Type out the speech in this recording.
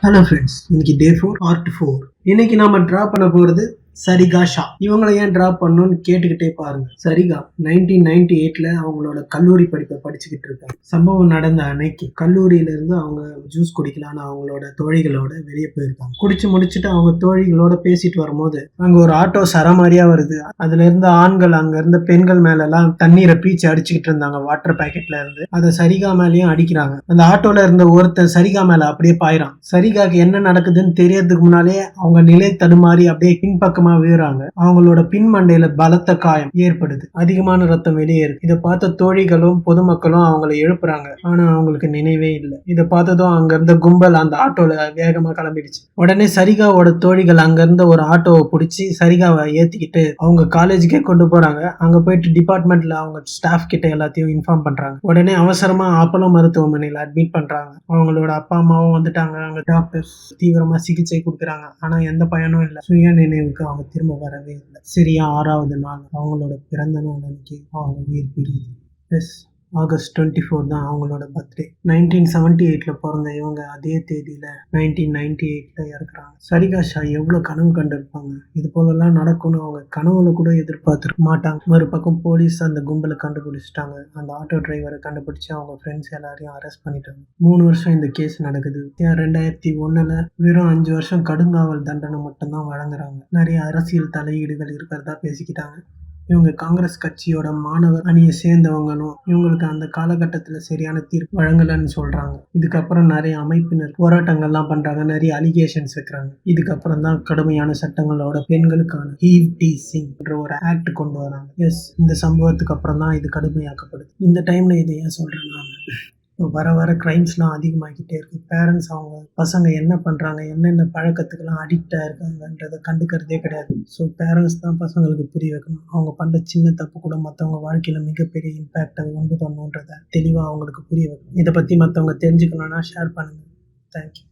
Hello friends, இன்னைக்கு டே 4 part 4. இன்னைக்கு நாம டிரா பண்ண போறது சரிகா ஷா. இவங்களை ஏன் டிரா பண்ணணும்னு கேட்டுக்கிட்டே பாருங்க. சரிகா 1998ல அவங்களோட கல்லூரி படிப்பை படிச்சுக்கிட்டு இருக்காங்க. சம்பவம் நடந்த அன்னைக்கு கல்லூரியில இருந்து அவங்க ஜூஸ் குடிக்கலான்னு அவங்களோட தோழிகளோட வெளியே போயிருக்காங்க. குடிச்சு முடிச்சுட்டு அவங்க தோழிகளோட பேசிட்டு வரும்போது அங்க ஒரு ஆட்டோ சரமாரியா வருது. அதுல இருந்த ஆண்கள் அங்க இருந்த பெண்கள் மேல எல்லாம் தண்ணீரை பீச்சு அடிச்சுக்கிட்டு இருந்தாங்க. வாட்டர் பேக்கெட்ல இருந்து அதை சரிகா மேலேயும் அடிக்கிறாங்க. அந்த ஆட்டோல இருந்த ஒருத்தர் சரிகா மேல அப்படியே பாயிறான். சரிகாக்கு என்ன நடக்குதுன்னு தெரியறதுக்கு முன்னாலே அவங்க நிலை தடுமாறி அப்படியே பின்பக்கமா வீறாங்க. அவங்களோட பின் மண்டையில பலத்த காயம் ஏற்படுது. அதிகமான ரத்தம் வெளியேறுது. இதை பார்த்த தோழிகளும் பொதுமக்களும் அவங்களை எழுப்புறாங்க. ஆனா அவங்களுக்கு நினைவே இல்லை. இதை பார்த்ததும் அங்க இருந்த கும்பல் அந்த ஆட்டோல வேகமா கிளம்பிடுச்சு. உடனே சரிகாவோட தோழிகள் அங்க இருந்த ஒரு ஆட்டோவை பிடிச்சி சரிகாவை ஏத்திக்கிட்டு அவங்க காலேஜுக்கே கொண்டு போறாங்க. அங்க போயிட்டு டிபார்ட்மெண்ட்ல அவங்க ஸ்டாஃப் கிட்ட எல்லாத்தையும் இன்ஃபார்ம் பண்றாங்க. உடனே அவசரமா அப்போலோ மருத்துவமனையில அட்மிட் பண்றாங்க. அவங்களோட அப்பா அம்மாவும் வந்துட்டாங்க. அங்க டாக்டர்ஸ் தீவிரமா சிகிச்சை கொடுக்குறாங்க. ஆனா எந்த பயனும் இல்லை. சுய நினைவுக்கு அவங்க திரும்ப வரவே இல்லை. சரியா 6வது நாள் அவங்களோட பிறந்த நாள் அன்னைக்கு அவங்க உயிர் பிரியுது. ஆகஸ்ட் 24 தான் அவங்களோட பர்த்டே. 1978ல பிறந்த இவங்க அதே தேதியில 1998ல இறக்குறாங்க. சரிகா ஷா எவ்வளவு கனவு கண்டிருப்பாங்க. இது போலலாம் நடக்கும்னு அவங்க கனவுல கூட எதிர்பார்த்துருக்க மாட்டாங்க. மறுபக்கம் போலீஸ் அந்த கும்பலை கண்டுபிடிச்சிட்டாங்க. அந்த ஆட்டோ டிரைவரை கண்டுபிடிச்சு அவங்க ஃப்ரெண்ட்ஸ் எல்லாரையும் அரெஸ்ட் பண்ணிட்டாங்க. 3 வருஷம் இந்த கேஸ் நடக்குது. 2001ல வெறும் 5 வருஷம் கடுங்காவல் தண்டனை மட்டும்தான் வழங்குறாங்க. நிறைய அரசியல் தலையீடுகள் இருக்கிறதா பேசிக்கிட்டாங்க. இவங்க காங்கிரஸ் கட்சியோட மாணவர் அணியை சேர்ந்தவங்களும் இவங்களுக்கு அந்த காலகட்டத்தில் சரியான தீர்ப்பு வழங்கலன்னு சொல்றாங்க. இதுக்கப்புறம் நிறைய அமைப்பினர் போராட்டங்கள்லாம் பண்றாங்க. நிறைய அலிகேஷன்ஸ் வைக்கிறாங்க. இதுக்கப்புறம் தான் கடுமையான சட்டங்களோட பெண்களுக்கான ஹீவ் டீசிங் என்ற ஒரு ஆக்ட் கொண்டு வராங்க. இந்த சம்பவத்துக்கு அப்புறம் தான் இது கடுமையாக்கப்படுது. இந்த டைம்ல இதை ஏன் சொல்றேன்னா, வர வர கிரைம்ஸ்லாம் அதிகமாகிக்கிட்டே இருக்கு. பேரண்ட்ஸ் அவங்க பசங்க என்ன பண்ணுறாங்க, என்னென்ன பழக்கத்துக்கெல்லாம் அடிக்டாக இருக்காங்கன்றதை கண்டுக்கிறதே கிடையாது. ஸோ பேரண்ட்ஸ் தான் பசங்களுக்கு புரிய வைக்கணும். அவங்க பண்ணுற சின்ன தப்பு கூட மற்றவங்க வாழ்க்கையில் மிகப்பெரிய இம்பேக்டை உண்டு பண்ணுன்றதை தெளிவாக அவங்களுக்கு புரிய வைக்கணும். இதை பற்றி மற்றவங்க தெரிஞ்சுக்கணும்னா ஷேர் பண்ணுங்கள். தேங்க்யூ.